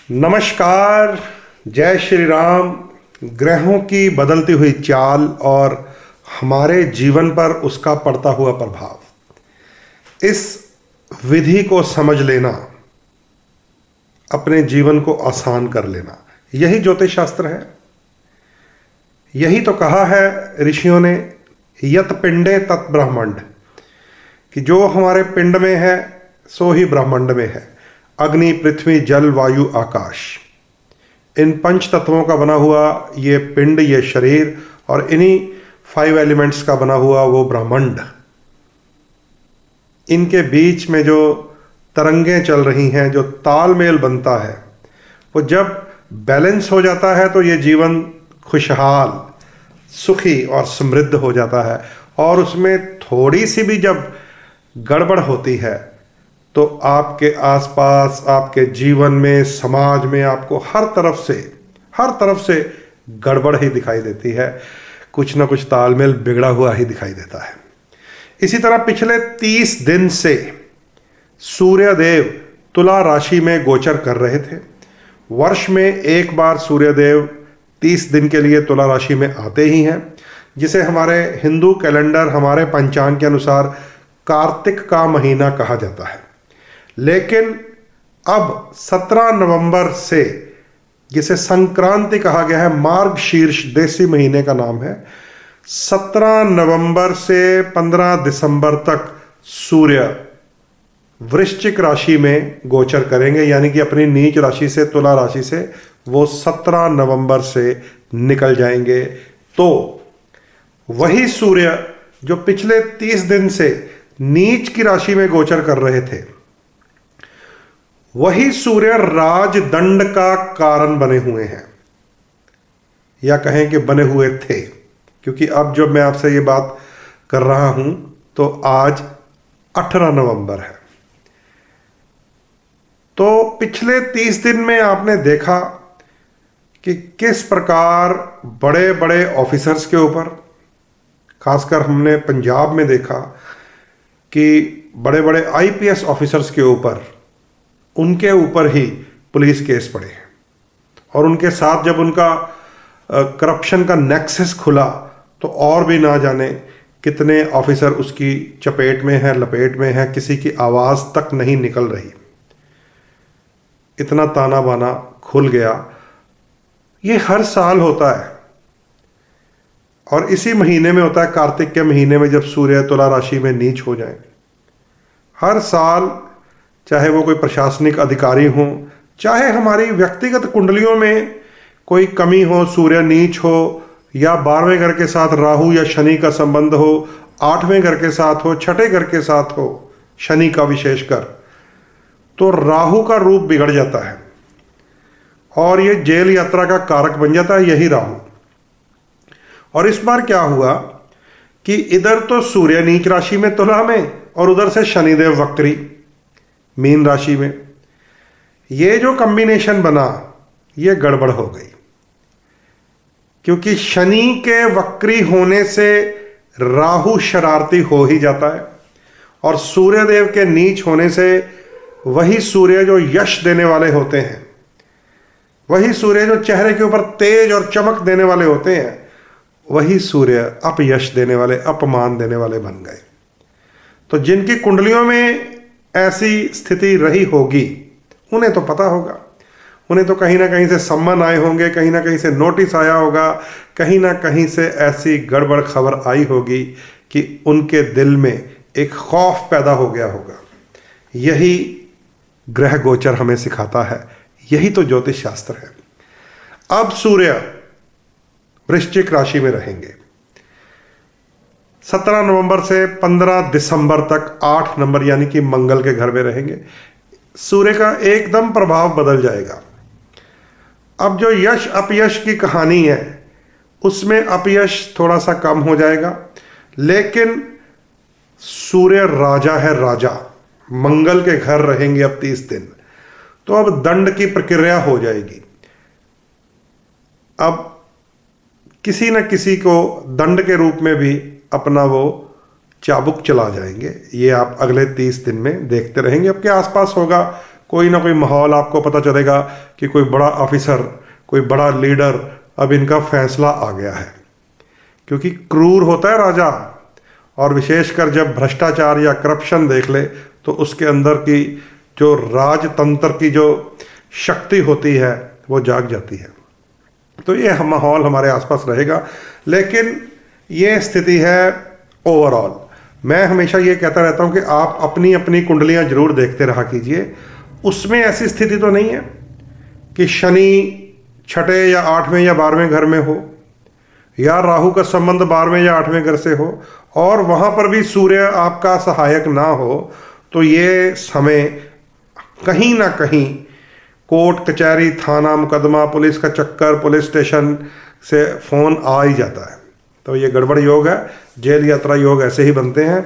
नमस्कार। जय श्री राम। ग्रहों की बदलती हुई चाल और हमारे जीवन पर उसका पड़ता हुआ प्रभाव, इस विधि को समझ लेना, अपने जीवन को आसान कर लेना, यही ज्योतिष शास्त्र है। यही तो कहा है ऋषियों ने, यत पिंडे तत् ब्रह्मांड, कि जो हमारे पिंड में है सो ही ब्रह्मांड में है। अग्नि, पृथ्वी, जल, वायु, आकाश, इन पंच तत्वों का बना हुआ ये पिंड, ये शरीर, और इन्हीं 5 एलिमेंट्स का बना हुआ वो ब्रह्मांड। इनके बीच में जो तरंगें चल रही हैं, जो तालमेल बनता है, वो जब बैलेंस हो जाता है तो ये जीवन खुशहाल, सुखी और समृद्ध हो जाता है। और उसमें थोड़ी सी भी जब गड़बड़ होती है तो आपके आसपास, आपके जीवन में, समाज में आपको हर तरफ से गड़बड़ ही दिखाई देती है। कुछ ना कुछ तालमेल बिगड़ा हुआ ही दिखाई देता है। इसी तरह पिछले 30 दिन से सूर्यदेव तुला राशि में गोचर कर रहे थे। वर्ष में एक बार सूर्यदेव 30 दिन के लिए तुला राशि में आते ही हैं, जिसे हमारे हिंदू कैलेंडर, हमारे पंचांग के अनुसार कार्तिक का महीना कहा जाता है। लेकिन अब 17 नवंबर से, जिसे संक्रांति कहा गया है, मार्गशीर्ष देसी महीने का नाम है, 17 नवंबर से 15 दिसंबर तक सूर्य वृश्चिक राशि में गोचर करेंगे। यानी कि अपनी नीच राशि से, तुला राशि से, वो 17 नवंबर से निकल जाएंगे। तो वही सूर्य जो पिछले 30 दिन से नीच की राशि में गोचर कर रहे थे, वही सूर्य राजदंड का कारण बने हुए हैं, या कहें कि बने हुए थे। क्योंकि अब जब मैं आपसे ये बात कर रहा हूं तो आज 18 नवंबर है। तो पिछले 30 दिन में आपने देखा कि किस प्रकार बड़े बड़े ऑफिसर्स के ऊपर, खासकर हमने पंजाब में देखा कि बड़े बड़े आईपीएस ऑफिसर्स के ऊपर, उनके ऊपर ही पुलिस केस पड़े हैं। और उनके साथ जब उनका करप्शन का नेक्सस खुला तो और भी ना जाने कितने ऑफिसर उसकी चपेट में हैं, लपेट में हैं, किसी की आवाज़ तक नहीं निकल रही। इतना ताना बाना खुल गया। ये हर साल होता है, और इसी महीने में होता है, कार्तिक के महीने में, जब सूर्य तुला राशि में नीच हो जाए। हर साल, चाहे वो कोई प्रशासनिक अधिकारी हो, चाहे हमारी व्यक्तिगत कुंडलियों में कोई कमी हो, सूर्य नीच हो, या 12वें घर के साथ राहु या शनि का संबंध हो, 8वें घर के साथ हो, 6ठे घर के साथ हो, शनि का विशेषकर, तो राहु का रूप बिगड़ जाता है और ये जेल यात्रा का कारक बन जाता है, यही राहु। और इस बार क्या हुआ कि इधर तो सूर्य नीच राशि में तुला में, और उधर से शनिदेव वक्री मीन राशि में। ये जो कॉम्बिनेशन बना, ये गड़बड़ हो गई। क्योंकि शनि के वक्री होने से राहु शरारती हो ही जाता है, और सूर्यदेव के नीच होने से वही सूर्य जो यश देने वाले होते हैं, वही सूर्य जो चेहरे के ऊपर तेज और चमक देने वाले होते हैं, वही सूर्य अपयश देने वाले, अपमान देने वाले बन गए। तो जिनकी कुंडलियों में ऐसी स्थिति रही होगी, उन्हें तो पता होगा, उन्हें तो कहीं ना कहीं से सम्मन आए होंगे, कहीं ना कहीं से नोटिस आया होगा, कहीं ना कहीं से ऐसी गड़बड़ खबर आई होगी कि उनके दिल में एक खौफ पैदा हो गया होगा। यही ग्रह गोचर हमें सिखाता है, यही तो ज्योतिष शास्त्र है। अब सूर्य वृश्चिक राशि में रहेंगे 17 नवंबर से 15 दिसंबर तक। 8 नंबर यानी कि मंगल के घर में रहेंगे। सूर्य का एकदम प्रभाव बदल जाएगा। अब जो यश अपयश की कहानी है, उसमें अपयश थोड़ा सा कम हो जाएगा, लेकिन सूर्य राजा है, राजा मंगल के घर रहेंगे अब 30 दिन। तो अब दंड की प्रक्रिया हो जाएगी। अब किसी न किसी को दंड के रूप में भी अपना वो चाबुक चला जाएंगे। ये आप अगले 30 दिन में देखते रहेंगे। आपके आसपास होगा कोई ना कोई माहौल आपको पता चलेगा कि कोई बड़ा ऑफिसर, कोई बड़ा लीडर, अब इनका फैसला आ गया है। क्योंकि क्रूर होता है राजा, और विशेषकर जब भ्रष्टाचार या करप्शन देख ले तो उसके अंदर की जो राजतंत्र की जो शक्ति होती है वो जाग जाती है। तो ये माहौल हमारे आसपास रहेगा, लेकिन ये स्थिति है ओवरऑल। मैं हमेशा ये कहता रहता हूँ कि आप अपनी अपनी कुंडलियाँ जरूर देखते रहा कीजिए। उसमें ऐसी स्थिति तो नहीं है कि शनि छठे या 8वें या 12वें घर में हो, या राहु का संबंध 12वें या 8वें घर से हो, और वहाँ पर भी सूर्य आपका सहायक ना हो, तो ये समय कहीं ना कहीं कोर्ट कचहरी, थाना मुकदमा, पुलिस का चक्कर, पुलिस स्टेशन से फ़ोन आ ही जाता है। तो ये गड़बड़ योग है, जेल यात्रा योग ऐसे ही बनते हैं।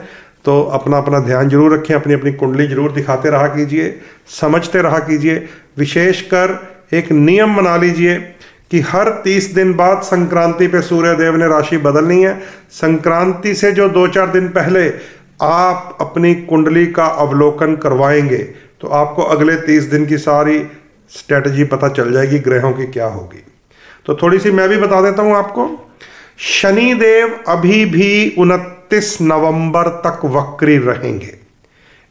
तो अपना अपना ध्यान जरूर रखें, अपनी अपनी कुंडली जरूर दिखाते रहा कीजिए, समझते रहा कीजिए। विशेषकर एक नियम बना लीजिए कि हर 30 दिन बाद संक्रांति पे सूर्य देव ने राशि बदलनी है। संक्रांति से जो 2-4 दिन पहले आप अपनी कुंडली का अवलोकन करवाएंगे तो आपको अगले 30 दिन की सारी स्ट्रेटजी पता चल जाएगी ग्रहों की क्या होगी। तो थोड़ी सी मैं भी बता देता हूं आपको। शनि देव अभी भी 29 नवंबर तक वक्री रहेंगे।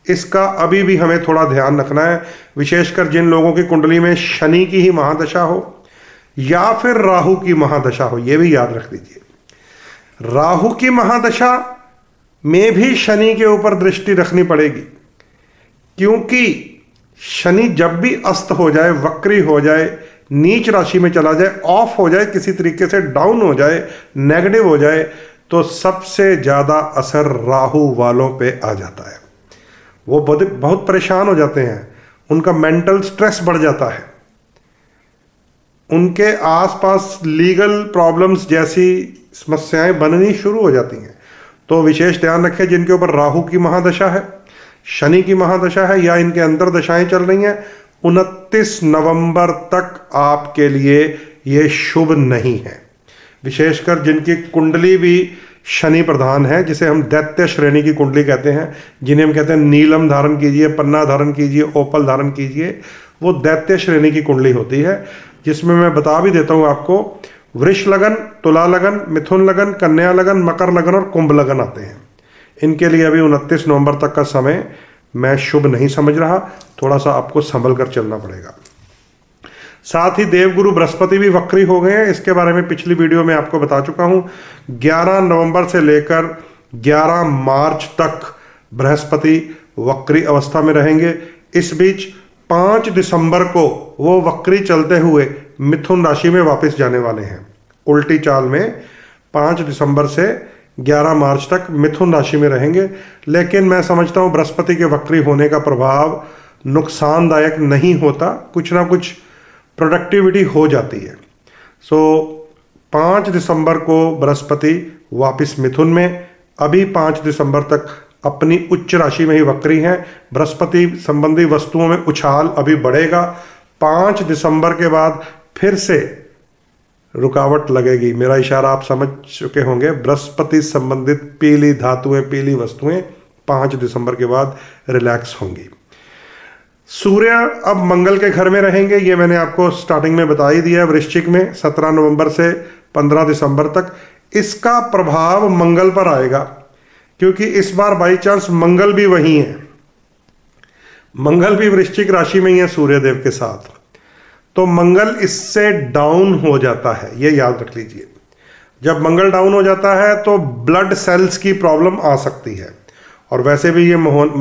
इसका अभी भी हमें थोड़ा ध्यान रखना है, विशेषकर जिन लोगों की कुंडली में शनि की ही महादशा हो या फिर राहु की महादशा हो। यह भी याद रख लीजिए, राहु की महादशा में भी शनि के ऊपर दृष्टि रखनी पड़ेगी, क्योंकि शनि जब भी अस्त हो जाए, वक्री हो जाए, नीच राशि में चला जाए, ऑफ हो जाए, किसी तरीके से डाउन हो जाए, नेगेटिव हो जाए, तो सबसे ज़्यादा असर राहु वालों पे आ जाता है। वो बहुत परेशान हो जाते हैं, उनका मेंटल स्ट्रेस बढ़ जाता है, उनके आसपास लीगल प्रॉब्लम्स जैसी समस्याएं बननी शुरू हो जाती हैं। तो विशेष ध्यान रखें, जिनके ऊपर राहु की महादशा है, शनि की महादशा है, या इनके अंतर दशाएं चल रही हैं, 29 नवंबर तक आपके लिए ये शुभ नहीं है। विशेषकर जिनकी कुंडली भी शनि प्रधान है, जिसे हम दैत्य श्रेणी की कुंडली कहते हैं, जिन्हें हम कहते हैं नीलम धारण कीजिए, पन्ना धारण कीजिए, ओपल धारण कीजिए, वो दैत्य श्रेणी की कुंडली होती है, जिसमें मैं बता भी देता हूं आपको, वृष लगन, तुला लगन, मिथुन लगन, कन्या लगन, मकर लगन और कुंभ लगन आते हैं। इनके लिए अभी 29 नवंबर तक का समय मैं शुभ नहीं समझ रहा, थोड़ा सा आपको संभल कर चलना पड़ेगा। साथ ही देवगुरु बृहस्पति भी वक्री हो गए हैं, इसके बारे में पिछली वीडियो में आपको बता चुका हूं। 11 नवंबर से लेकर 11 मार्च तक बृहस्पति वक्री अवस्था में रहेंगे। इस बीच 5 दिसंबर को वो वक्री चलते हुए मिथुन राशि में वापस जाने वाले हैं। उल्टी चाल में 5 दिसंबर से 11 मार्च तक मिथुन राशि में रहेंगे। लेकिन मैं समझता हूँ बृहस्पति के वक्री होने का प्रभाव नुकसानदायक नहीं होता, कुछ ना कुछ प्रोडक्टिविटी हो जाती है। 5 दिसंबर को बृहस्पति वापस मिथुन में, अभी 5 दिसंबर तक अपनी उच्च राशि में ही वक्री हैं। बृहस्पति संबंधी वस्तुओं में उछाल अभी बढ़ेगा। 5 दिसंबर के बाद फिर से रुकावट लगेगी। मेरा इशारा आप समझ चुके होंगे। बृहस्पति संबंधित पीली धातुएं, पीली वस्तुएं 5 दिसंबर के बाद रिलैक्स होंगी। सूर्य अब मंगल के घर में रहेंगे, ये मैंने आपको स्टार्टिंग में बता ही दिया है। वृश्चिक में 17 नवंबर से 15 दिसंबर तक इसका प्रभाव मंगल पर आएगा, क्योंकि इस बार बाई चांस मंगल भी वही है। मंगल भी वृश्चिक राशि में ही है सूर्यदेव के साथ, तो मंगल इससे डाउन हो जाता है, ये याद रख लीजिए। जब मंगल डाउन हो जाता है तो ब्लड सेल्स की प्रॉब्लम आ सकती है। और वैसे भी ये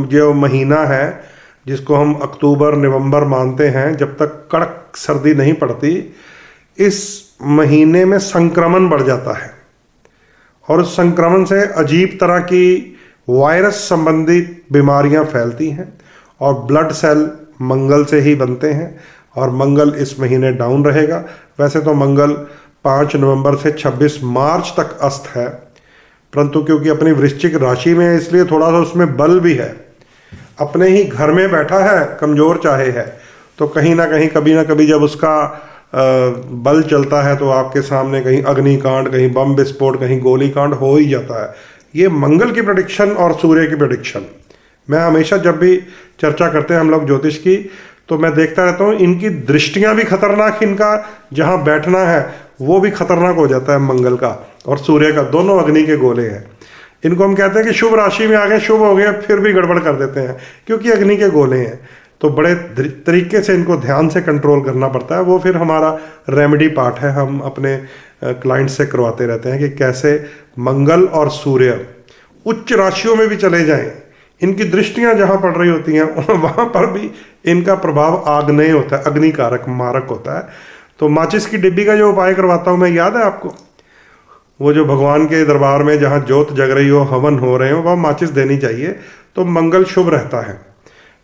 जो महीना है जिसको हम अक्टूबर नवंबर मानते हैं, जब तक कड़क सर्दी नहीं पड़ती, इस महीने में संक्रमण बढ़ जाता है, और उस संक्रमण से अजीब तरह की वायरस संबंधी बीमारियां फैलती हैं, और ब्लड सेल मंगल से ही बनते हैं, और मंगल इस महीने डाउन रहेगा। वैसे तो मंगल 5 नवंबर से 26 मार्च तक अस्त है, परंतु क्योंकि अपनी वृश्चिक राशि में है इसलिए थोड़ा सा उसमें बल भी है। अपने ही घर में बैठा है, कमज़ोर चाहे है, तो कहीं ना कहीं कभी ना कभी जब उसका बल चलता है तो आपके सामने कहीं अग्निकांड, कहीं बम विस्फोट, कहीं गोलीकांड हो ही जाता है। ये मंगल की प्रेडिक्शन और सूर्य की प्रेडिक्शन मैं हमेशा जब भी चर्चा करते हैं हम लोग ज्योतिष की, तो मैं देखता रहता हूँ इनकी दृष्टियां भी खतरनाक, इनका जहाँ बैठना है वो भी खतरनाक हो जाता है। मंगल का और सूर्य का दोनों अग्नि के गोले हैं। इनको हम कहते हैं कि शुभ राशि में आ गए, शुभ हो गया, फिर भी गड़बड़ कर देते हैं क्योंकि अग्नि के गोले हैं। तो बड़े तरीके से इनको ध्यान से कंट्रोल करना पड़ता है। वो फिर हमारा रेमेडी पार्ट है, हम अपने क्लाइंट से करवाते रहते हैं कि कैसे मंगल और सूर्य उच्च राशियों में भी चले जाएं, इनकी दृष्टियां जहां पड़ रही होती हैं वहां पर भी इनका प्रभाव आग्नेय होता है, अग्नि कारक मारक होता है। तो माचिस की डिब्बी का जो उपाय करवाता हूं मैं, याद है आपको? वो जो भगवान के दरबार में जहाँ ज्योत जग रही हो, हवन हो रहे हो, वह माचिस देनी चाहिए तो मंगल शुभ रहता है।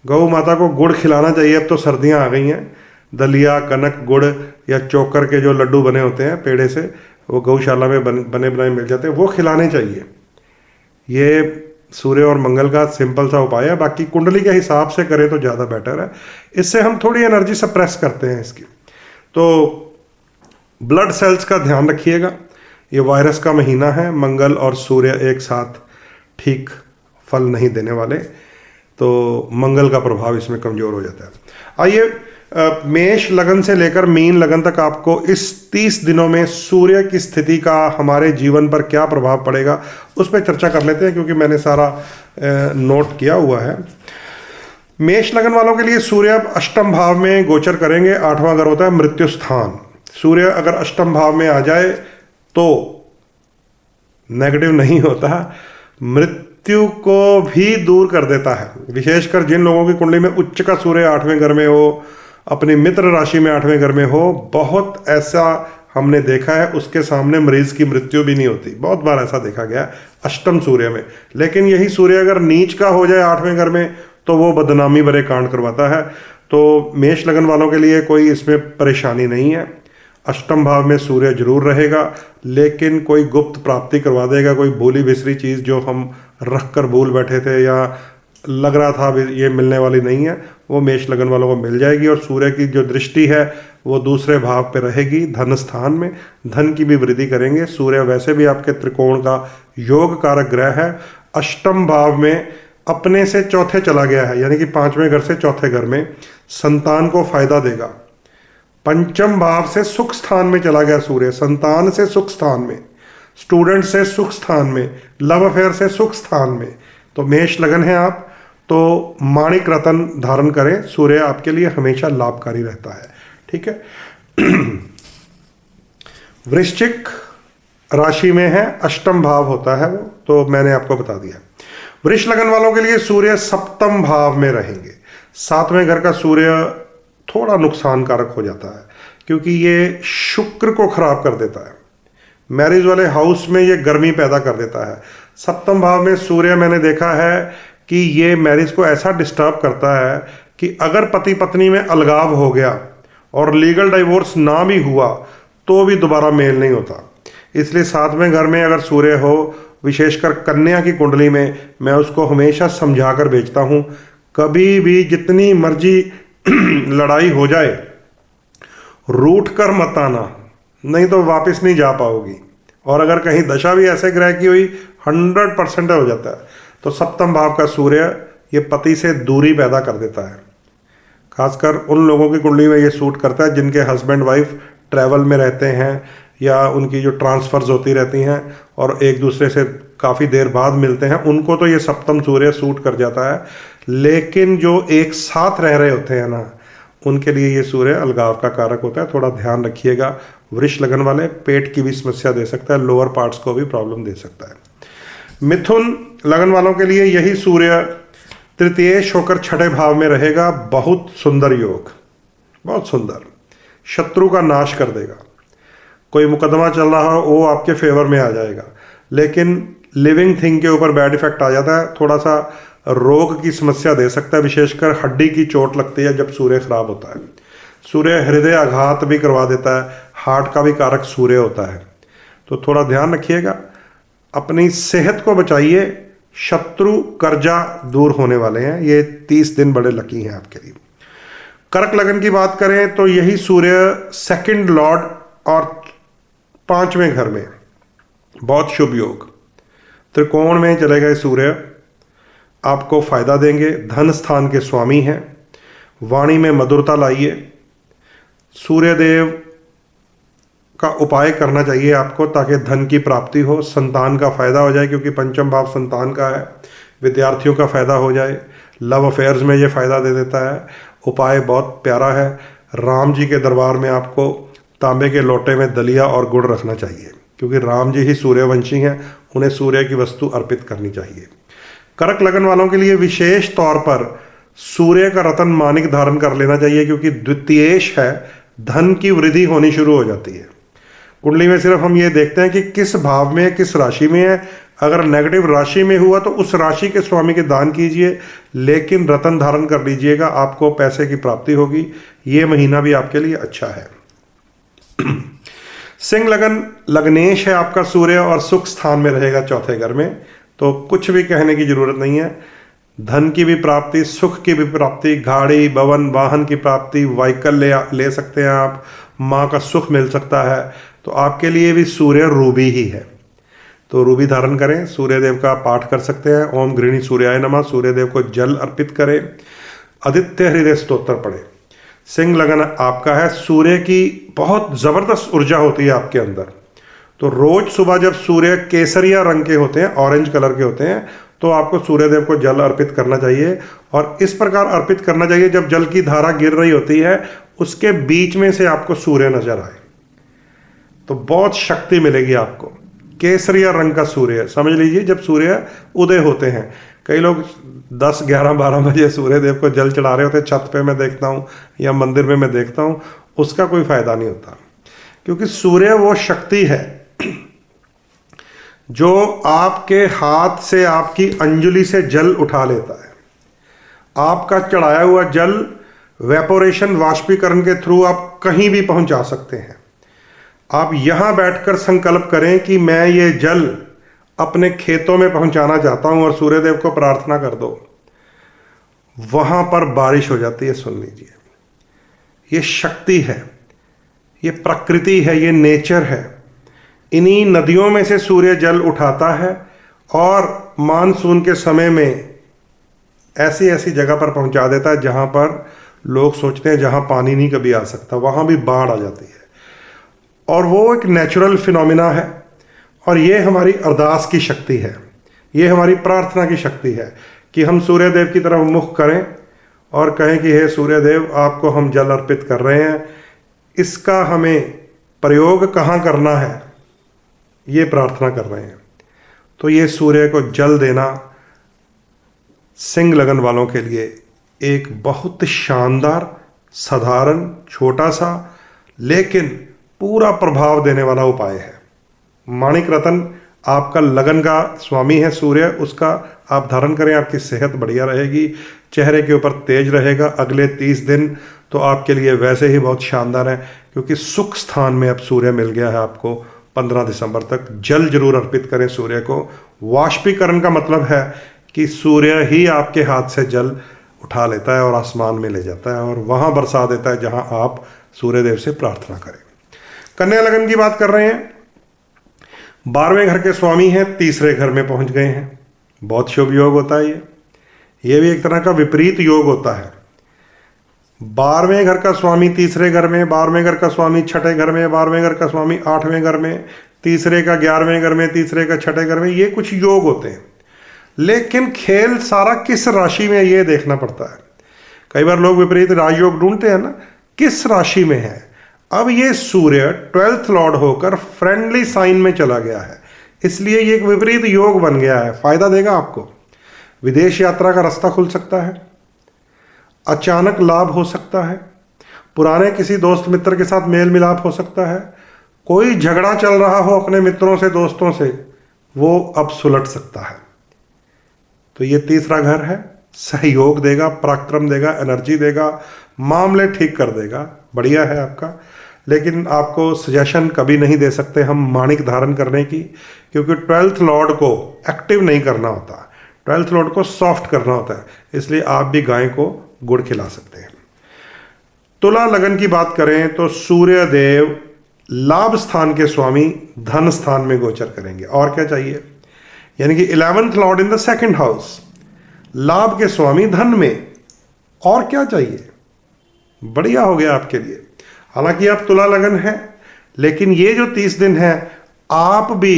गौ माता को गुड़ खिलाना चाहिए। अब तो सर्दियाँ आ गई हैं, दलिया, कनक, गुड़ या चोकर के जो लड्डू बने होते हैं पेड़े से, वो गौशाला में बने बनाए मिल जाते हैं, वो खिलाने चाहिए। ये सूर्य और मंगल का सिंपल सा उपाय है। बाकी कुंडली के हिसाब से करें तो ज़्यादा बेटर है, इससे हम थोड़ी एनर्जी सप्रेस करते हैं इसकी। तो ब्लड सेल्स का ध्यान रखिएगा। ये वायरस का महीना है, मंगल और सूर्य एक साथ ठीक फल नहीं देने वाले, तो मंगल का प्रभाव इसमें कमज़ोर हो जाता है। आइए मेष लगन से लेकर मीन लगन तक आपको इस 30 दिनों में सूर्य की स्थिति का हमारे जीवन पर क्या प्रभाव पड़ेगा उस पर चर्चा कर लेते हैं, क्योंकि मैंने सारा नोट किया हुआ है। मेष लगन वालों के लिए सूर्य अष्टम भाव में गोचर करेंगे। 8वां घर होता है मृत्यु स्थान। सूर्य अगर अष्टम भाव में आ जाए तो नेगेटिव नहीं होता, मृत्यु को भी दूर कर देता है। विशेषकर जिन लोगों की कुंडली में उच्च का सूर्य 8वें घर में हो, अपनी मित्र राशि में 8वें घर में हो, बहुत ऐसा हमने देखा है, उसके सामने मरीज की मृत्यु भी नहीं होती। बहुत बार ऐसा देखा गया अष्टम सूर्य में। लेकिन यही सूर्य अगर नीच का हो जाए 8वें घर में तो वो बदनामी भरे कांड करवाता है। तो मेष लगन वालों के लिए कोई इसमें परेशानी नहीं है। अष्टम भाव में सूर्य जरूर रहेगा, लेकिन कोई गुप्त प्राप्ति करवा देगा। कोई भूली बिसरी चीज़ जो हम रख कर भूल बैठे थे या लग रहा था ये मिलने वाली नहीं है, वो मेष लगन वालों को मिल जाएगी। और सूर्य की जो दृष्टि है वो दूसरे भाव पे रहेगी, धन स्थान में, धन की भी वृद्धि करेंगे। सूर्य वैसे भी आपके त्रिकोण का योग कारक ग्रह है। अष्टम भाव में अपने से चौथे चला गया है, यानी कि 5वें घर से चौथे घर में, संतान को फायदा देगा। पंचम भाव से सुख स्थान में चला गया सूर्य, संतान से सुख स्थान में, स्टूडेंट से सुख स्थान में, लव अफेयर से सुख स्थान में। तो मेष लगन है आप तो माणिक रतन धारण करें, सूर्य आपके लिए हमेशा लाभकारी रहता है। ठीक है। वृश्चिक राशि में है, अष्टम भाव होता है वो, तो मैंने आपको बता दिया। वृष लगन वालों के लिए सूर्य सप्तम भाव में रहेंगे। 7वें घर का सूर्य थोड़ा नुकसान कारक हो जाता है, क्योंकि ये शुक्र को खराब कर देता है। मैरिज वाले हाउस में ये गर्मी पैदा कर देता है। सप्तम भाव में सूर्य मैंने देखा है कि ये मैरिज को ऐसा डिस्टर्ब करता है कि अगर पति पत्नी में अलगाव हो गया और लीगल डाइवोर्स ना भी हुआ तो भी दोबारा मेल नहीं होता। इसलिए 7वें घर में अगर सूर्य हो, विशेषकर कन्या की कुंडली में, मैं उसको हमेशा समझा कर भेजता हूँ, कभी भी जितनी मर्जी लड़ाई हो जाए रूठ कर मत आना, नहीं तो वापस नहीं जा पाओगी। और अगर कहीं दशा भी ऐसे ग्रह की हुई 100% हो जाता है। तो सप्तम भाव का सूर्य ये पति से दूरी पैदा कर देता है। खासकर उन लोगों की कुंडली में ये सूट करता है जिनके हस्बैंड वाइफ ट्रैवल में रहते हैं या उनकी जो ट्रांसफर्स होती रहती हैं और एक दूसरे से काफ़ी देर बाद मिलते हैं, उनको तो ये सप्तम सूर्य सूट कर जाता है। लेकिन जो एक साथ रह रहे होते हैं ना, उनके लिए ये सूर्य अलगाव का कारक होता है। थोड़ा ध्यान रखिएगा। वृष लगन वाले, पेट की भी समस्या दे सकता है, लोअर पार्ट्स को भी प्रॉब्लम दे सकता है। मिथुन लगन वालों के लिए यही सूर्य तृतीयेश होकर छठे भाव में रहेगा। बहुत सुंदर योग, बहुत सुंदर, शत्रु का नाश कर देगा। कोई मुकदमा चल रहा हो वो आपके फेवर में आ जाएगा। लेकिन लिविंग थिंग के ऊपर बैड इफेक्ट आ जाता है, थोड़ा सा रोग की समस्या दे सकता है, विशेषकर हड्डी की चोट लगती है जब सूर्य खराब होता है। सूर्य हृदय आघात भी करवा देता है, हार्ट का भी कारक सूर्य होता है। तो थोड़ा ध्यान रखिएगा, अपनी सेहत को बचाइए। शत्रु कर्जा दूर होने वाले हैं। ये 30 दिन बड़े लकी हैं आपके लिए। कर्क लगन की बात करें तो यही सूर्य सेकंड लॉर्ड और 5वें घर में, बहुत शुभ योग। त्रिकोण में चले गए सूर्य आपको फायदा देंगे, धन स्थान के स्वामी हैं। वाणी में मधुरता लाइए। सूर्य देव का उपाय करना चाहिए आपको ताकि धन की प्राप्ति हो, संतान का फायदा हो जाए, क्योंकि पंचम भाव संतान का है, विद्यार्थियों का फायदा हो जाए। लव अफेयर्स में ये फायदा दे देता है। उपाय बहुत प्यारा है। राम जी के दरबार में आपको तांबे के लोटे में दलिया और गुड़ रखना चाहिए, क्योंकि राम जी ही सूर्यवंशी हैं, उन्हें सूर्य की वस्तु अर्पित करनी चाहिए। कर्क लगन वालों के लिए विशेष तौर पर सूर्य का रतन माणिक धारण कर लेना चाहिए, क्योंकि द्वितीयेश है, धन की वृद्धि होनी शुरू हो जाती है। कुंडली में सिर्फ हम ये देखते हैं कि किस भाव में, किस राशि में है। अगर नेगेटिव राशि में हुआ तो उस राशि के स्वामी के दान कीजिए, लेकिन रतन धारण कर लीजिएगा, आपको पैसे की प्राप्ति होगी। ये महीना भी आपके लिए अच्छा है। सिंह लगन लग्नेश है आपका सूर्य, और सुख स्थान में रहेगा चौथे घर में, तो कुछ भी कहने की जरूरत नहीं है। धन की भी प्राप्ति, सुख की भी प्राप्ति, गाड़ी भवन वाहन की प्राप्ति, व्हीकल ले सकते हैं आप, माँ का सुख मिल सकता है। तो आपके लिए भी सूर्य रूबी ही है, तो रूबी धारण करें। सूर्य देव का पाठ कर सकते हैं, ओम गृहिणी सूर्याय नमः। सूर्य देव को जल अर्पित करें, आदित्य हृदय स्तोत्र पढ़ें। सिंह लगन आपका है, सूर्य की बहुत ज़बरदस्त ऊर्जा होती है आपके अंदर। तो रोज सुबह जब सूर्य केसरिया रंग के होते हैं, ऑरेंज कलर के होते हैं, तो आपको सूर्य देव को जल अर्पित करना चाहिए। और इस प्रकार अर्पित करना चाहिए जब जल की धारा गिर रही होती है, उसके बीच में से आपको सूर्य नजर आए, तो बहुत शक्ति मिलेगी आपको। केसरिया रंग का सूर्य समझ लीजिए, जब सूर्य उदय होते हैं। कई लोग 10, 11, 12 बजे सूर्य देव को जल चढ़ा रहे होते हैं, छत पे मैं देखता हूँ या मंदिर में मैं देखता हूँ, उसका कोई फायदा नहीं होता, क्योंकि सूर्य वो शक्ति है जो आपके हाथ से, आपकी अंजुलि से जल उठा लेता है। आपका चढ़ाया हुआ जल वेपोरेशन, वाष्पीकरण के थ्रू आप कहीं भी पहुंचा सकते हैं। आप यहां बैठकर संकल्प करें कि मैं ये जल अपने खेतों में पहुंचाना चाहता हूं, और सूर्यदेव को प्रार्थना कर दो, वहां पर बारिश हो जाती है। सुन लीजिए, ये शक्ति है, ये प्रकृति है, ये नेचर है। इन्हीं नदियों में से सूर्य जल उठाता है और मानसून के समय में ऐसी ऐसी जगह पर पहुंचा देता है जहां पर लोग सोचते हैं जहां पानी नहीं कभी आ सकता, वहां भी बाढ़ आ जाती है। और वो एक नेचुरल फिनोमिना है, और ये हमारी अरदास की शक्ति है, ये हमारी प्रार्थना की शक्ति है कि हम सूर्य देव की तरफ मुख करें और कहें कि हे सूर्य देव, आपको हम जल अर्पित कर रहे हैं। इसका हमें प्रयोग कहाँ करना है, ये प्रार्थना कर रहे हैं। तो ये सूर्य को जल देना सिंह लगन वालों के लिए एक बहुत शानदार, साधारण, छोटा सा, लेकिन पूरा प्रभाव देने वाला उपाय है। माणिक रतन आपका लगन का स्वामी है सूर्य, उसका आप धारण करें, आपकी सेहत बढ़िया रहेगी, चेहरे के ऊपर तेज रहेगा। अगले 30 दिन तो आपके लिए वैसे ही बहुत शानदार है, क्योंकि सुख स्थान में अब सूर्य मिल गया है आपको। 15 दिसंबर तक जल जरूर अर्पित करें सूर्य को। वाष्पीकरण का मतलब है कि सूर्य ही आपके हाथ से जल उठा लेता है और आसमान में ले जाता है और वहाँ बरसा देता है जहाँ आप सूर्यदेव से प्रार्थना करें। कन्या लगन की बात कर रहे हैं। 12वें घर के स्वामी हैं, तीसरे घर में पहुंच गए हैं। बहुत शुभ योग होता है ये भी एक तरह का विपरीत योग होता है। 12वें घर का स्वामी तीसरे घर में, 12वें घर का स्वामी छठे घर में, 12वें घर का स्वामी 8वें घर में, तीसरे का 11वें घर में, तीसरे का छठे घर में, ये कुछ योग होते हैं। लेकिन खेल सारा किस राशि में, ये देखना पड़ता है। कई बार लोग विपरीत राजयोग ढूंढते हैं ना, किस राशि में है। अब ये सूर्य 12th लॉर्ड होकर फ्रेंडली साइन में चला गया है, इसलिए ये एक विपरीत योग बन गया है। फायदा देगा आपको। विदेश यात्रा का रास्ता खुल सकता है, अचानक लाभ हो सकता है, पुराने किसी दोस्त मित्र के साथ मेल मिलाप हो सकता है, कोई झगड़ा चल रहा हो अपने मित्रों से, दोस्तों से, वो अब सुलट सकता है। तो ये तीसरा घर है, सहयोग देगा, पराक्रम देगा, एनर्जी देगा, मामले ठीक कर देगा, बढ़िया है आपका। लेकिन आपको सजेशन कभी नहीं दे सकते हम माणिक धारण करने की, क्योंकि 12th लॉर्ड को एक्टिव नहीं करना होता, 12th लॉर्ड को सॉफ्ट करना होता है। इसलिए आप भी गाय को गुड़ खिला सकते हैं। तुला लगन की बात करें तो सूर्य देव लाभ स्थान के स्वामी धन स्थान में गोचर करेंगे। और क्या चाहिए, यानी कि 11th Lord in the 2nd house, लाभ के स्वामी धन में, और क्या चाहिए। बढ़िया हो गया आपके लिए। हालांकि आप तुला लगन है, लेकिन ये जो 30 दिन है आप भी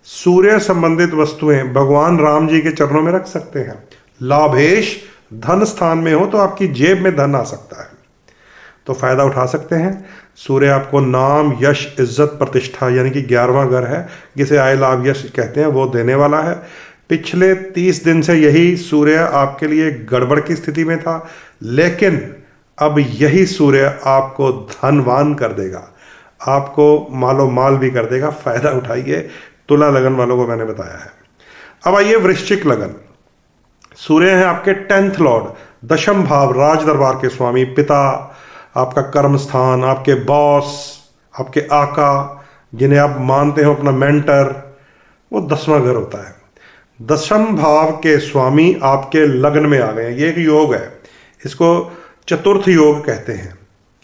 सूर्य संबंधित वस्तुएं भगवान राम जी के चरणों में रख सकते हैं। लाभेश धन स्थान में हो तो आपकी जेब में धन आ सकता है, तो फायदा उठा सकते हैं। सूर्य आपको नाम, यश, इज्जत, प्रतिष्ठा यानी कि 11वां घर है, जिसे आय लाभ यश कहते हैं, वो देने वाला है। पिछले 30 दिन से यही सूर्य आपके लिए गड़बड़ की स्थिति में था, लेकिन अब यही सूर्य आपको धनवान कर देगा, आपको मालो माल भी कर देगा। फायदा उठाइए। तुला लगन वालों को मैंने बताया है। अब आइए वृश्चिक लगन। सूर्य है आपके 10th लॉर्ड, दशम भाव, राज दरबार के स्वामी, पिता, आपका कर्म स्थान, आपके बॉस, आपके आका, जिन्हें आप मानते हो अपना मेंटर, वो 10वां घर होता है। दशम भाव के स्वामी आपके लग्न में आ गए। ये एक योग है, इसको चतुर्थ योग कहते हैं,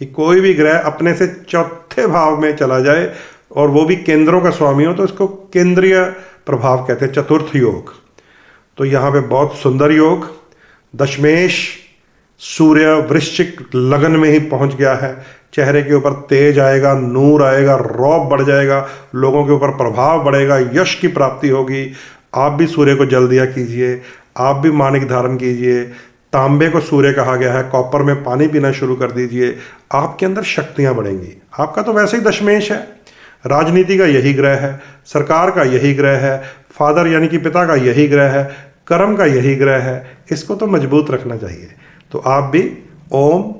कि कोई भी ग्रह अपने से चौथे भाव में चला जाए और वो भी केंद्रों का स्वामी हो, तो इसको केंद्रीय प्रभाव कहते हैं, चतुर्थ योग। तो यहाँ पे बहुत सुंदर योग। दशमेश सूर्य वृश्चिक लगन में ही पहुंच गया है। चेहरे के ऊपर तेज आएगा, नूर आएगा, रौब बढ़ जाएगा, लोगों के ऊपर प्रभाव बढ़ेगा, यश की प्राप्ति होगी। आप भी सूर्य को जल दिया कीजिए, आप भी माणिक धारण कीजिए। तांबे को सूर्य कहा गया है, कॉपर में पानी पीना शुरू कर दीजिए, आपके अंदर शक्तियां बढ़ेंगी। आपका तो वैसे ही दशमेश है, राजनीति का यही ग्रह है, सरकार का यही ग्रह है, फादर यानी कि पिता का यही ग्रह है, कर्म का यही ग्रह है, इसको तो मजबूत रखना चाहिए। तो आप भी ओम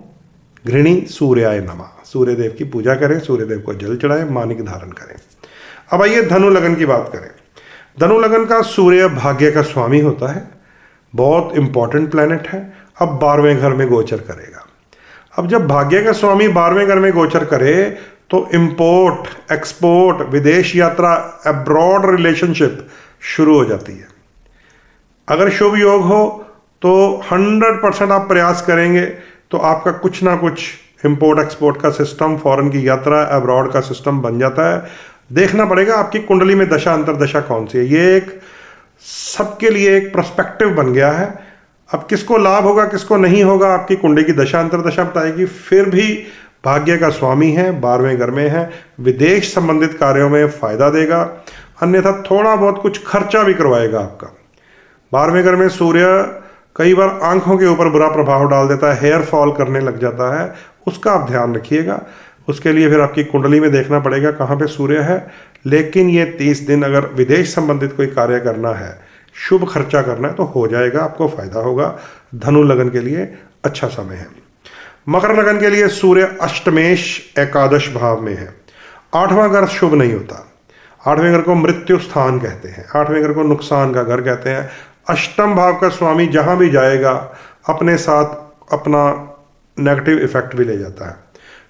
घृणी सूर्याय नमः, सूर्य देव की पूजा करें, सूर्य देव को जल चढ़ाएं, माणिक धारण करें। अब आइए धनु लगन की बात करें। धनु लगन का सूर्य भाग्य का स्वामी होता है, बहुत इंपॉर्टेंट प्लैनेट है। अब 12वें घर में गोचर करेगा। अब जब भाग्य का स्वामी 12वें घर में गोचर करे तो इंपोर्ट, एक्सपोर्ट, विदेश यात्रा, अब्रॉड रिलेशनशिप शुरू हो जाती है। अगर शुभ योग हो तो 100% आप प्रयास करेंगे तो आपका कुछ ना कुछ इंपोर्ट एक्सपोर्ट का सिस्टम, फॉरेन की यात्रा, अब्रॉड का सिस्टम बन जाता है। देखना पड़ेगा आपकी कुंडली में दशा अंतरदशा कौन सी है। ये एक सबके लिए एक प्रोस्पेक्टिव बन गया है। अब किसको लाभ होगा किसको नहीं होगा, आपकी कुंडली की दशा अंतरदशा बताएगी। फिर भी भाग्य का स्वामी है, 12वें घर में है, विदेश संबंधित कार्यों में फायदा देगा, अन्यथा थोड़ा बहुत कुछ खर्चा भी करवाएगा आपका। 12वें घर में सूर्य कई बार आंखों के ऊपर बुरा प्रभाव डाल देता है, हेयर फॉल करने लग जाता है, उसका आप ध्यान रखिएगा। उसके लिए फिर आपकी कुंडली में देखना पड़ेगा कहाँ पे सूर्य है। लेकिन ये 30 दिन अगर विदेश संबंधित कोई कार्य करना है, शुभ खर्चा करना है, तो हो जाएगा, आपको फायदा होगा। धनु लगन के लिए अच्छा समय है। मकर लगन के लिए सूर्य अष्टमेश एकादश भाव में है। 8वां घर शुभ नहीं होता। 8वें घर को मृत्यु स्थान कहते हैं, 8वें घर को नुकसान का घर कहते हैं। अष्टम भाव का स्वामी जहां भी जाएगा अपने साथ अपना नेगेटिव इफेक्ट भी ले जाता है।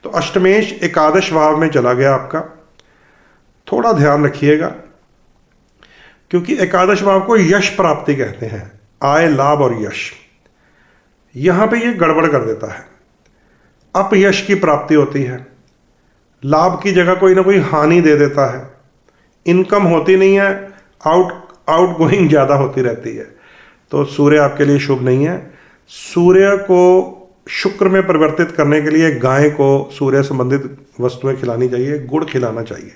तो अष्टमेश एकादश भाव में चला गया आपका, थोड़ा ध्यान रखिएगा, क्योंकि एकादश भाव को यश प्राप्ति कहते हैं, आय, लाभ और यश। यहां पे ये गड़बड़ कर देता है, अपयश की प्राप्ति होती है, लाभ की जगह कोई ना कोई हानि दे देता है, इनकम होती नहीं है, आउट गोइंग ज़्यादा होती रहती है। तो सूर्य आपके लिए शुभ नहीं है। सूर्य को शुक्र में परिवर्तित करने के लिए गाय को सूर्य संबंधित वस्तुएं खिलानी चाहिए, गुड़ खिलाना चाहिए।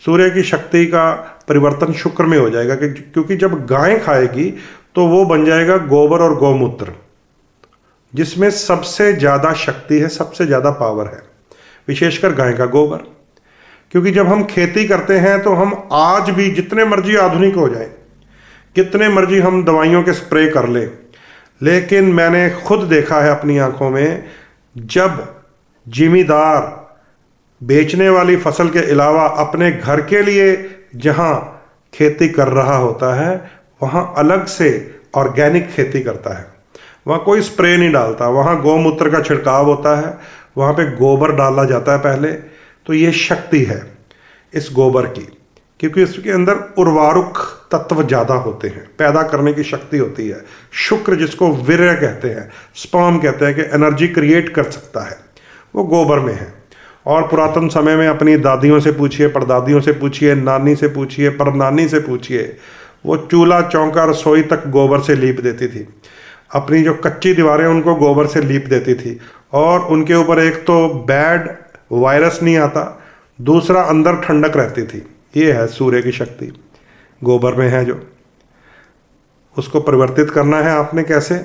सूर्य की शक्ति का परिवर्तन शुक्र में हो जाएगा, क्योंकि जब गाय खाएगी तो वो बन जाएगा गोबर और गौमूत्र, जिसमें सबसे ज़्यादा शक्ति है, सबसे ज़्यादा पावर है, विशेषकर गाय का गोबर। क्योंकि जब हम खेती करते हैं तो हम आज भी जितने मर्जी आधुनिक हो जाएं, कितने मर्जी हम दवाइयों के स्प्रे कर लें, लेकिन मैंने खुद देखा है अपनी आंखों में, जब जिमीदार बेचने वाली फसल के अलावा अपने घर के लिए जहां खेती कर रहा होता है वहां अलग से ऑर्गेनिक खेती करता है, वहां कोई स्प्रे नहीं डालता, वहां गौमूत्र का छिड़काव होता है, वहां पे गोबर डाला जाता है पहले। तो ये शक्ति है इस गोबर की, क्योंकि इसके अंदर उर्वारुक तत्व ज़्यादा होते हैं, पैदा करने की शक्ति होती है। शुक्र जिसको वीर्य कहते हैं, स्पर्म कहते हैं, कि एनर्जी क्रिएट कर सकता है, वो गोबर में है। और पुरातन समय में अपनी दादियों से पूछिए, परदादियों से पूछिए, नानी से पूछिए, परनानी से पूछिए, वो चूल्हा चौका रसोई तक गोबर से लीप देती थी। अपनी जो कच्ची दीवारें उनको गोबर से लीप देती थी, और उनके ऊपर एक तो बैड वायरस नहीं आता, दूसरा अंदर ठंडक रहती थी। ये है सूर्य की शक्ति, गोबर में है जो। उसको परिवर्तित करना है आपने कैसे?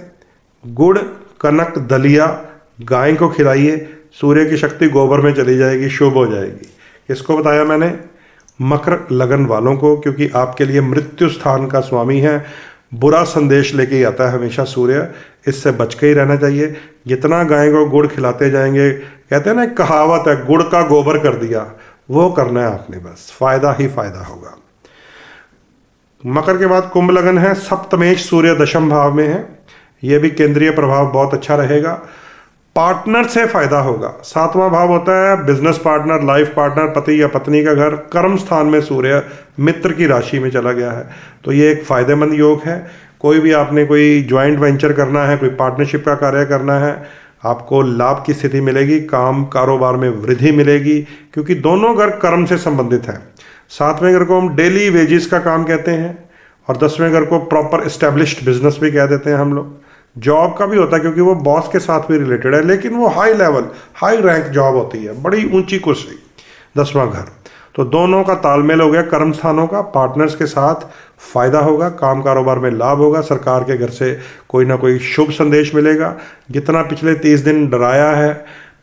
गुड़, कनक, दलिया गाय को खिलाइए, सूर्य की शक्ति गोबर में चली जाएगी, शुभ हो जाएगी। किसको बताया मैंने? मकर लगन वालों को, क्योंकि आपके लिए मृत्यु स्थान का स्वामी है, बुरा संदेश लेके आता है हमेशा सूर्य, इससे बच के ही रहना चाहिए। जितना गाय को गुड़ खिलाते जाएंगे, कहते हैं ना एक कहावत है, गुड़ का गोबर कर दिया, वो करना है आपने, बस फायदा ही फायदा होगा। मकर के बाद कुंभ लगन है, सप्तमेश सूर्य दशम भाव में है, यह भी केंद्रीय प्रभाव बहुत अच्छा रहेगा। पार्टनर से फायदा होगा। सातवां भाव होता है बिजनेस पार्टनर, लाइफ पार्टनर, पति या पत्नी का घर। कर्म स्थान में सूर्य मित्र की राशि में चला गया है, तो ये एक फायदेमंद योग है। कोई भी आपने कोई ज्वाइंट वेंचर करना है, कोई पार्टनरशिप का कार्य करना है, आपको लाभ की स्थिति मिलेगी, काम कारोबार में वृद्धि मिलेगी, क्योंकि दोनों घर कर्म से संबंधित हैं। सातवें घर को हम डेली वेजेस का काम कहते हैं, और 10वें घर को प्रॉपर एस्टेब्लिश्ड बिजनेस भी कह देते हैं हम लोग। जॉब का भी होता है, क्योंकि वो बॉस के साथ भी रिलेटेड है, लेकिन वो high level, high rank job होती है, बड़ी ऊंची कुर्सी। 10वां घर, तो दोनों का तालमेल हो गया, कर्म स्थानों का। पार्टनर्स के साथ फायदा होगा, काम कारोबार में लाभ होगा, सरकार के घर से कोई ना कोई शुभ संदेश मिलेगा। जितना पिछले 30 दिन डराया है,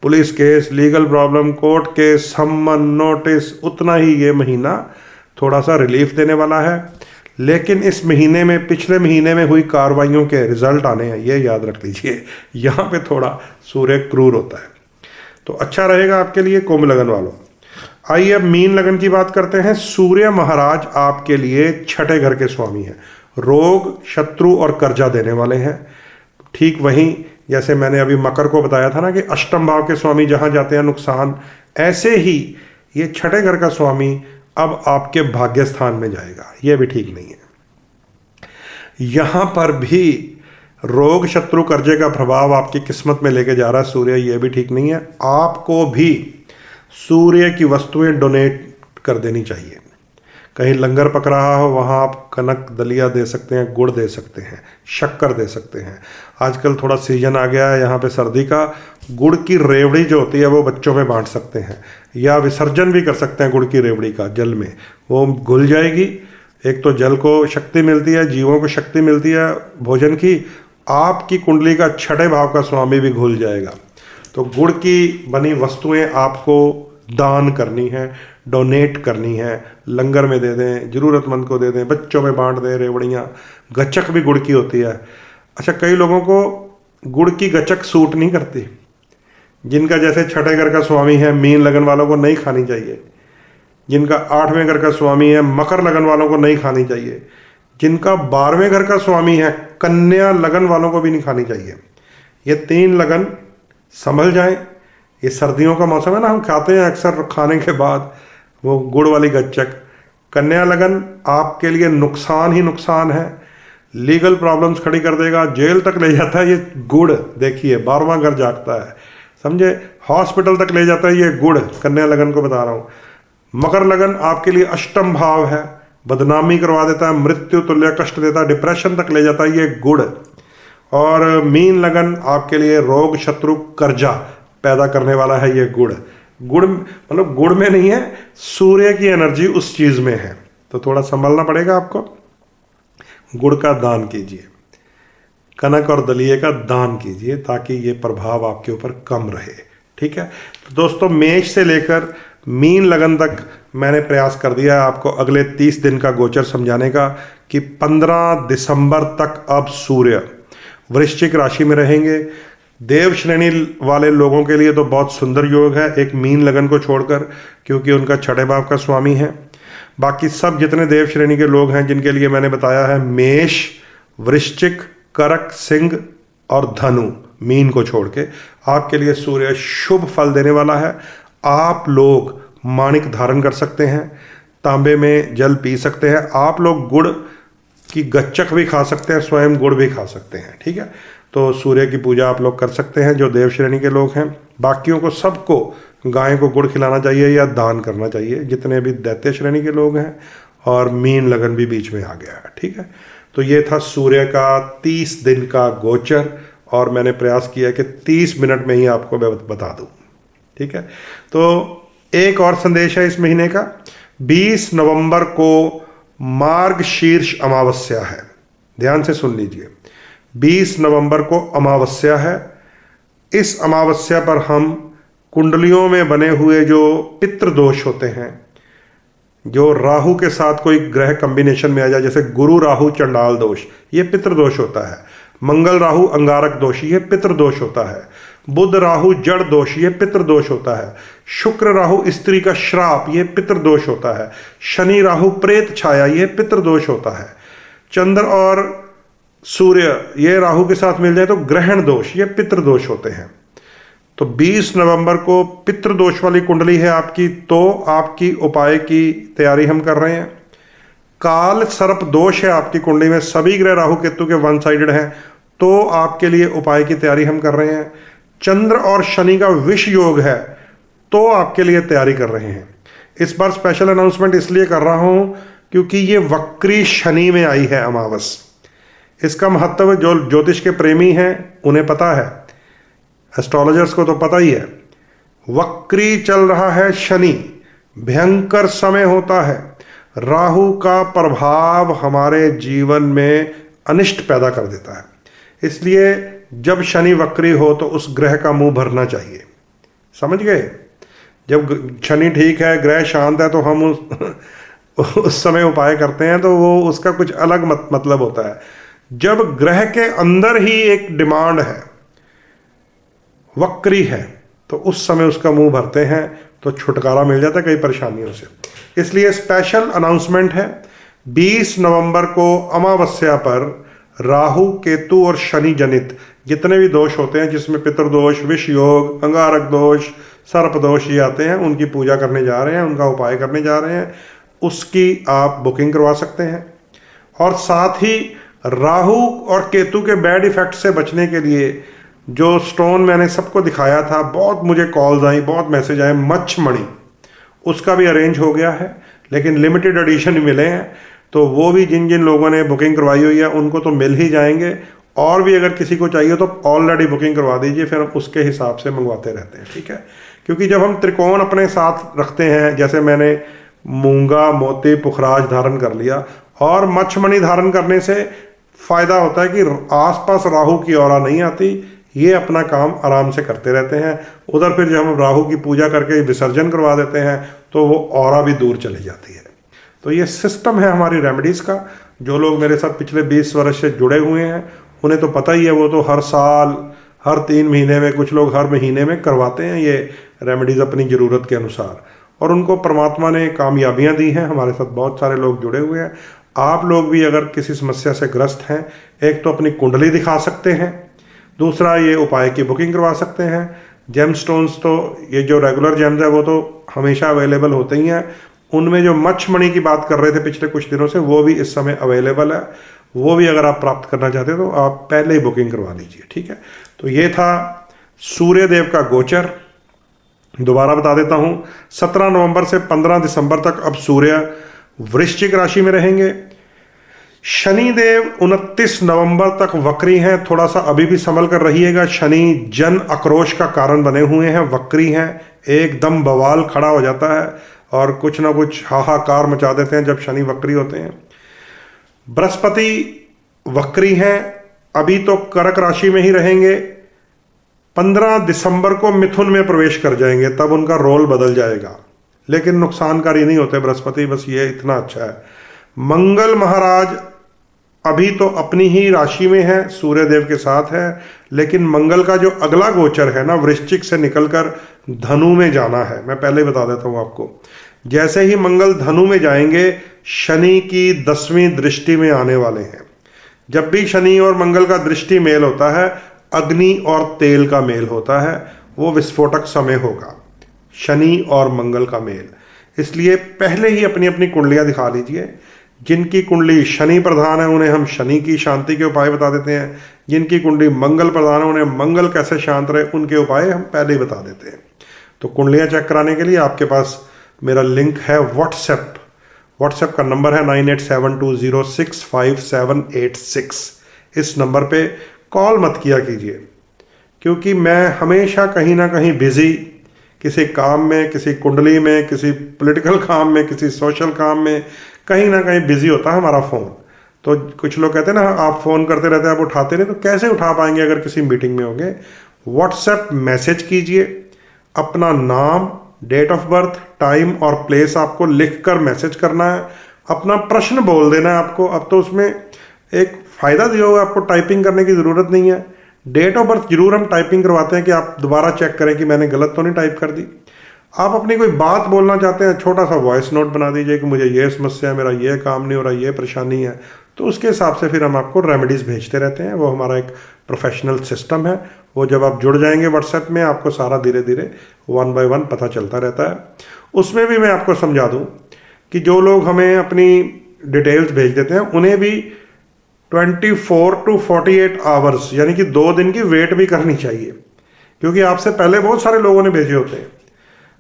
police case, legal problem, court case, सम्मन, नोटिस, उतना ही ये महीना थोड़ा सा रिलीफ देने वाला है। लेकिन इस महीने में, पिछले महीने में हुई कार्रवाइयों के रिजल्ट आने हैं, ये याद रख लीजिए। यहाँ पे थोड़ा सूर्य क्रूर होता है, तो अच्छा रहेगा आपके लिए कुंभ लगन वालों। आइए अब मीन लगन की बात करते हैं। सूर्य महाराज आपके लिए छठे घर के स्वामी हैं, रोग, शत्रु और कर्जा देने वाले हैं। ठीक वहीं जैसे मैंने अभी मकर को बताया था ना कि अष्टम भाव के स्वामी जहां जाते हैं नुकसान, ऐसे ही ये छठे घर का स्वामी अब आपके भाग्य स्थान में जाएगा, ये भी ठीक नहीं है। यहां पर भी रोग, शत्रु, कर्जे का प्रभाव आपकी किस्मत में लेके जा रहा है सूर्य, ये भी ठीक नहीं है। आपको भी सूर्य की वस्तुएं डोनेट कर देनी चाहिए। कहीं लंगर पक रहा हो, वहाँ आप कनक, दलिया दे सकते हैं, गुड़ दे सकते हैं, शक्कर दे सकते हैं। आजकल थोड़ा सीजन आ गया है यहाँ पे सर्दी का, गुड़ की रेवड़ी जो होती है वो बच्चों में बांट सकते हैं, या विसर्जन भी कर सकते हैं गुड़ की रेवड़ी का जल में, वो घुल जाएगी। एक तो जल को शक्ति मिलती है, जीवों को शक्ति मिलती है भोजन की, आपकी कुंडली का छठे भाव का स्वामी भी घुल जाएगा। तो गुड़ की बनी वस्तुएं आपको दान करनी है, डोनेट करनी है, लंगर में दे दें, ज़रूरतमंद को दे दें, बच्चों में बांट दें। रेवड़ियाँ, गचक भी गुड़ की होती है। अच्छा, कई लोगों को गुड़ की गचक सूट नहीं करती, जिनका जैसे छठे घर का स्वामी है, मीन लगन वालों को नहीं खानी चाहिए। जिनका 8वें घर का स्वामी है, मकर लगन वालों को नहीं खानी चाहिए। जिनका 12वें घर का स्वामी है, कन्या लगन वालों को भी नहीं खानी चाहिए। ये 3 लगन संभल जाएं। ये सर्दियों का मौसम है ना, हम खाते हैं अक्सर खाने के बाद वो गुड़ वाली गच्चक। कन्या लगन आपके लिए नुकसान ही नुकसान है, लीगल प्रॉब्लम्स खड़ी कर देगा, जेल तक ले जाता है ये गुड़। देखिए 12वां घर जागता है, समझे, हॉस्पिटल तक ले जाता है ये गुड़। कन्या लगन को बता रहा हूँ। मकर लगन आपके लिए अष्टम भाव है, बदनामी करवा देता है, मृत्यु तुल्य कष्ट देता है, डिप्रेशन तक ले जाता है ये गुड़। और मीन लगन आपके लिए रोग, शत्रु, कर्जा पैदा करने वाला है ये गुड़। गुड़ मतलब गुड़ में नहीं है, सूर्य की एनर्जी उस चीज में है, तो थोड़ा संभलना पड़ेगा आपको। गुड़ का दान कीजिए, कनक और दलिये का दान कीजिए, ताकि ये प्रभाव आपके ऊपर कम रहे। ठीक है, तो दोस्तों मेष से लेकर मीन लगन तक मैंने प्रयास कर दिया है आपको अगले 30 दिन का गोचर समझाने का, कि 15 दिसंबर तक अब सूर्य वृश्चिक राशि में रहेंगे। देव श्रेणी वाले लोगों के लिए तो बहुत सुंदर योग है, एक मीन लगन को छोड़कर, क्योंकि उनका छठे भाव का स्वामी है। बाकी सब जितने देव श्रेणी के लोग हैं जिनके लिए मैंने बताया है, मेष, वृश्चिक, करक, सिंह और धनु, मीन को छोड़ के, आपके लिए सूर्य शुभ फल देने वाला है। आप लोग माणिक धारण कर सकते हैं, तांबे में जल पी सकते हैं, आप लोग गुड़ की गच्चक भी खा सकते हैं, स्वयं गुड़ भी खा सकते हैं। ठीक है, तो सूर्य की पूजा आप लोग कर सकते हैं जो देव श्रेणी के लोग हैं। बाकियों को सबको गाय को गुड़ खिलाना चाहिए या दान करना चाहिए, जितने भी दैत्य श्रेणी के लोग हैं। और मीन लगन भी बीच में आ गया है। ठीक है, तो ये था सूर्य का 30 दिन का गोचर, और मैंने प्रयास किया कि 30 मिनट में ही आपको मैं बता दूं। ठीक है, तो एक और संदेश है इस महीने का। 20 नवंबर को मार्गशीर्ष अमावस्या है, ध्यान से सुन लीजिए। 20 नवंबर को अमावस्या है। इस अमावस्या पर हम कुंडलियों में बने हुए जो पितृदोष होते हैं, जो राहु के साथ कोई ग्रह कॉम्बिनेशन में आ जाए, जैसे गुरु राहु चंडाल दोष, ये पितृदोष होता है। मंगल राहु अंगारक दोष, ये पितृदोष होता है। बुध राहु जड़ दोष, ये पितृदोष होता है। शुक्र राहु स्त्री का श्राप, ये पितृदोष होता है। शनि राहु प्रेत छाया, ये पितृदोष होता है। चंद्र और सूर्य ये राहु के साथ मिल जाए तो ग्रहण दोष, ये पितृदोष होते हैं। तो 20 नवंबर को पितृदोष वाली कुंडली है आपकी, तो आपकी उपाय की तैयारी हम कर रहे हैं। काल सर्प दोष है आपकी कुंडली में, सभी ग्रह राहु केतु के वन साइडेड हैं, तो आपके लिए उपाय की तैयारी हम कर रहे हैं। चंद्र और शनि का विष योग है, तो आपके लिए तैयारी कर रहे हैं। इस बार स्पेशल अनाउंसमेंट इसलिए कर रहा हूं क्योंकि ये वक्री शनि में आई है अमावस। इसका महत्व जो ज्योतिष के प्रेमी हैं उन्हें पता है, एस्ट्रोलॉजर्स को तो पता ही है। वक्री चल रहा है शनि, भयंकर समय होता है। राहु का प्रभाव हमारे जीवन में अनिष्ट पैदा कर देता है, इसलिए जब शनि वक्री हो तो उस ग्रह का मुंह भरना चाहिए। समझ गए? जब शनि ठीक है, ग्रह शांत है, तो हम उस समय उपाय करते हैं तो वो उसका कुछ अलग मतलब होता है। जब ग्रह के अंदर ही एक डिमांड है, वक्री है, तो उस समय उसका मुंह भरते हैं तो छुटकारा मिल जाता है कई परेशानियों से। इसलिए स्पेशल अनाउंसमेंट है, 20 नवंबर को अमावस्या पर राहु केतु और शनि जनित जितने भी दोष होते हैं, जिसमें पितृदोष, विष योग, अंगारक दोष, सर्प दोष ये आते हैं, उनकी पूजा करने जा रहे हैं, उनका उपाय करने जा रहे हैं। उसकी आप बुकिंग करवा सकते हैं। और साथ ही राहु और केतु के बैड इफेक्ट से बचने के लिए जो स्टोन मैंने सबको दिखाया था, बहुत मुझे कॉल्स आई, बहुत मैसेज आए, मच्छमणि, उसका भी अरेंज हो गया है, लेकिन लिमिटेड एडिशन मिले हैं। तो वो भी जिन जिन लोगों ने बुकिंग करवाई हुई है उनको तो मिल ही जाएंगे, और भी अगर किसी को चाहिए तो ऑलरेडी बुकिंग करवा दीजिए, फिर हम उसके हिसाब से मंगवाते रहते हैं। ठीक है, क्योंकि जब हम त्रिकोण अपने साथ रखते हैं, जैसे मैंने मूंगा, मोती, पुखराज धारण कर लिया, और मच्छमणि धारण करने से फायदा होता है कि आसपास राहु की औरा नहीं आती, ये अपना काम आराम से करते रहते हैं। उधर फिर जब हम राहु की पूजा करके विसर्जन करवा देते हैं तो वो औरा भी दूर चली जाती है। तो ये सिस्टम है हमारी रेमेडीज़ का। जो लोग मेरे साथ पिछले 20 वर्ष से जुड़े हुए हैं उन्हें तो पता ही है, वो तो हर साल, हर 3 महीने में, कुछ लोग हर महीने में करवाते हैं ये रेमेडीज़ अपनी ज़रूरत के अनुसार, और उनको परमात्मा ने कामयाबियाँ दी हैं। हमारे साथ बहुत सारे लोग जुड़े हुए हैं। आप लोग भी अगर किसी समस्या से ग्रस्त हैं, एक तो अपनी कुंडली दिखा सकते हैं, दूसरा ये उपाय की बुकिंग करवा सकते हैं। जेम स्टोन्स तो ये जो रेगुलर जेम्स है वो तो हमेशा अवेलेबल होते ही हैं। उनमें जो मच्छमणि की बात कर रहे थे पिछले कुछ दिनों से, वो भी इस समय अवेलेबल है। वो भी अगर आप प्राप्त करना चाहते हैं तो आप पहले ही बुकिंग करवा लीजिए। ठीक है, तो ये था सूर्य देव का गोचर। दोबारा बता देता हूँ, 17 नवंबर से 15 दिसंबर तक अब सूर्य वृश्चिक राशि में रहेंगे। शनिदेव 29 नवंबर तक वक्री हैं, थोड़ा सा अभी भी संभल कर रहिएगा। शनि जन आक्रोश का कारण बने हुए हैं, वक्री हैं, एकदम बवाल खड़ा हो जाता है और कुछ ना कुछ हाहाकार मचा देते हैं जब शनि वक्री होते हैं। बृहस्पति वक्री हैं, अभी तो कर्क राशि में ही रहेंगे, 15 दिसंबर को मिथुन में प्रवेश कर जाएंगे, तब उनका रोल बदल जाएगा, लेकिन नुकसानकारी नहीं होते बृहस्पति, बस ये इतना अच्छा है। मंगल महाराज अभी तो अपनी ही राशि में है, सूर्य देव के साथ है, लेकिन मंगल का जो अगला गोचर है ना, वृश्चिक से निकलकर धनु में जाना है। मैं पहले ही बता देता हूं आपको, जैसे ही मंगल धनु में जाएंगे, शनि की 10वीं दृष्टि में आने वाले हैं। जब भी शनि और मंगल का दृष्टि मेल होता है, अग्नि और तेल का मेल होता है, वो विस्फोटक समय होगा, शनि और मंगल का मेल। इसलिए पहले ही अपनी अपनी कुंडलियां दिखा लीजिए। जिनकी कुंडली शनि प्रधान है उन्हें हम शनि की शांति के उपाय बता देते हैं, जिनकी कुंडली मंगल प्रधान है उन्हें मंगल कैसे शांत रहे उनके उपाय हम पहले ही बता देते हैं। तो कुंडलियां चेक कराने के लिए आपके पास मेरा लिंक है व्हाट्सएप का नंबर है 9872065786। इस नंबर पे कॉल मत किया कीजिए, क्योंकि मैं हमेशा कहीं ना कहीं बिजी, किसी काम में, किसी कुंडली में, किसी पॉलिटिकल काम में, किसी सोशल काम में, कहीं ना कहीं बिजी होता है हमारा फ़ोन। तो कुछ लोग कहते हैं ना, आप फ़ोन करते रहते हैं, आप उठाते नहीं, तो कैसे उठा पाएंगे अगर किसी मीटिंग में होंगे। व्हाट्सएप मैसेज कीजिए, अपना नाम, डेट ऑफ बर्थ, टाइम और प्लेस आपको लिख कर मैसेज करना है, अपना प्रश्न बोल देना है आपको। अब तो उसमें एक फ़ायदा दिया होगा, आपको टाइपिंग करने की ज़रूरत नहीं है। डेट ऑफ बर्थ जरूर हम टाइपिंग करवाते हैं कि आप दोबारा चेक करें कि मैंने गलत तो नहीं टाइप कर दी। आप अपनी कोई बात बोलना चाहते हैं, छोटा सा वॉइस नोट बना दीजिए कि मुझे ये समस्या है, मेरा ये काम नहीं हो रहा, ये परेशानी है। तो उसके हिसाब से फिर हम आपको रेमेडीज़ भेजते रहते हैं। वो हमारा एक प्रोफेशनल सिस्टम है। वो जब आप जुड़ जाएंगे व्हाट्सएप में, आपको सारा धीरे धीरे 1 बाय 1 पता चलता रहता है। उसमें भी मैं आपको समझा दूँ कि जो लोग हमें अपनी डिटेल्स भेज देते हैं, उन्हें भी 24 to 48 आवर्स यानी कि 2 दिन की वेट भी करनी चाहिए, क्योंकि आपसे पहले बहुत सारे लोगों ने भेजे होते हैं।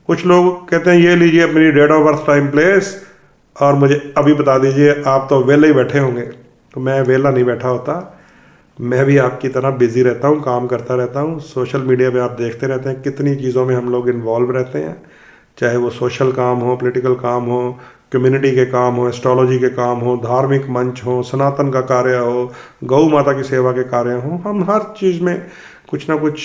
कुछ लोग कहते हैं ये लीजिए अपनी date of birth, time, place और मुझे अभी बता दीजिए। आप तो वेले ही बैठे होंगे, तो मैं वेला नहीं बैठा होता। मैं भी आपकी तरह बिजी रहता हूँ, काम करता रहता हूँ। सोशल मीडिया पे आप देखते रहते हैं कितनी चीज़ों में हम लोग इन्वॉल्व रहते हैं, चाहे वो सोशल काम हो, पॉलिटिकल काम हो, कम्युनिटी के काम हो, एस्ट्रोलॉजी के काम हो, धार्मिक मंच हो, सनातन का कार्य हो, गौ माता की सेवा के कार्य हो। हम हर चीज़ में कुछ ना कुछ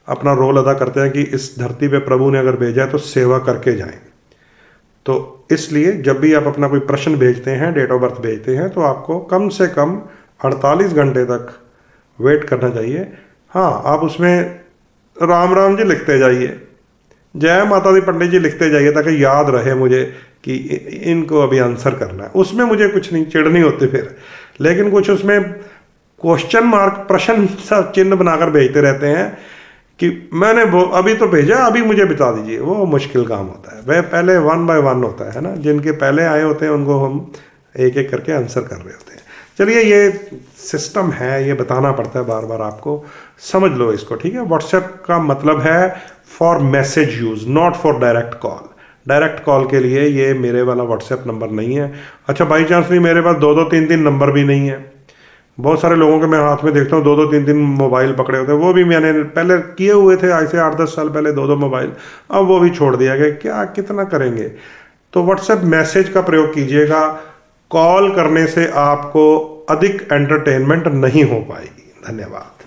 अपना रोल अदा करते हैं कि इस धरती पे प्रभु ने अगर भेजा है तो सेवा करके जाएं। तो इसलिए जब भी आप अपना कोई प्रश्न भेजते हैं, डेट ऑफ बर्थ भेजते हैं, तो आपको कम से कम 48 घंटे तक वेट करना चाहिए। हाँ, आप उसमें राम राम जी लिखते जाइए, जय माता दी पंडित जी लिखते जाइए, ताकि याद रहे मुझे कि इनको अभी आंसर करना है। उसमें मुझे कुछ नहीं चिढ़ नहीं होती फिर, लेकिन कुछ उसमें क्वेश्चन मार्क, प्रश्न सा चिन्ह बनाकर भेजते रहते हैं कि मैंने वो अभी तो भेजा, अभी मुझे बता दीजिए। वो मुश्किल काम होता है। वह पहले 1 बाय 1 होता है ना, जिनके पहले आए होते हैं उनको हम एक एक करके आंसर कर रहे होते हैं। चलिए, ये सिस्टम है, ये बताना पड़ता है बार बार आपको, समझ लो इसको, ठीक है। व्हाट्सएप का मतलब है for message use, not for direct call. Direct call के लिए ये मेरे वाला व्हाट्सएप नंबर नहीं है। अच्छा, बाई चांस नहीं, मेरे पास 2-2, 3-3 नंबर भी नहीं है। बहुत सारे लोगों के मैं हाथ में देखता हूँ 2-2, 3-3 मोबाइल पकड़े होते हैं। वो भी मैंने पहले किए हुए थे, ऐसे 8-10 साल पहले 2-2 मोबाइल, अब वो भी छोड़ दिया गया। क्या कितना करेंगे। तो व्हाट्सएप मैसेज का प्रयोग कीजिएगा। कॉल करने से आपको अधिक एंटरटेनमेंट नहीं हो पाएगी। धन्यवाद।